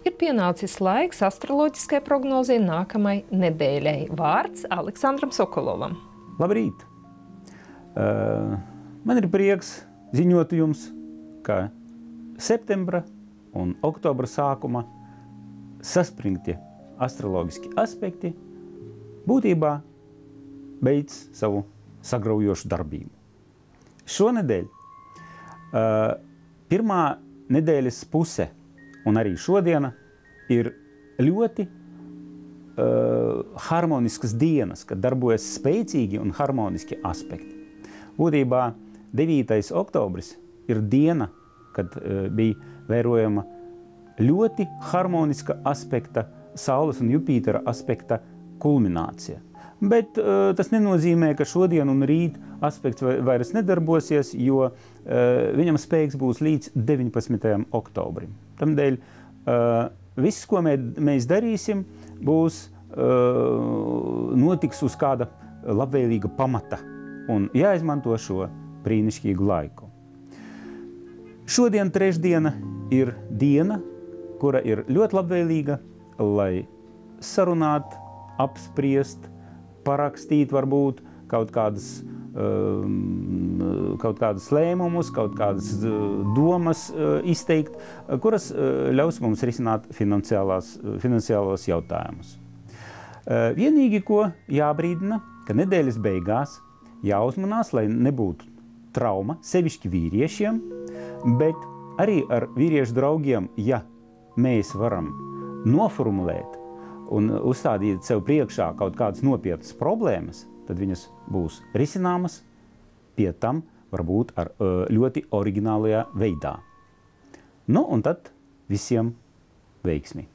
Ir pienācis laiks astroloģiskai prognozei nākamai nedēļai. Vārds Aleksandram Sokolovam. Labrīt! Man ir prieks ziņot jums, ka septembra un oktobra sākuma saspringtie astroloģiski aspekti būtībā beidz savu sagraujošu darbību. Šonedēļ pirmā nedēļas puse un arī šodiena ir ļoti harmoniskas dienas, kad darbojas spēcīgi un harmoniski aspekti. Būtībā 9. oktobris ir diena, kad bija vērojama ļoti harmoniska aspekta, Saules un Jupitera aspekta kulminācija. Bet tas nenozīmē, ka šodien un rīt aspekts vairs nedarbosies, jo viņam spēks būs līdz 19. oktobrim. Tamdēļ viss, ko mēs darīsim, būs notiks uz kāda labvēlīga pamata un jāizmanto šo brīnišķīgu laiku. Šodien trešdiena ir diena, kura ir ļoti labvēlīga, lai sarunātu, apspriest, parakstīt varbūt kaut kādas lēmumus, kaut kādas domas izteikt, kuras ļaus mums risināt finansiālos jautājumus. Vienīgi, ko jābrīdina, ka nedēļas beigās jāuzmanās, lai nebūtu trauma, sevišķi vīriešiem, bet arī ar vīriešu draugiem, ja mēs varam noformulēt un uzstādīt sev priekšā kaut kādas nopietnas problēmas, tad viņas būs risināmas, pie tam varbūt ar ļoti oriģinālajā veidā. Nu, un tad visiem veiksmi!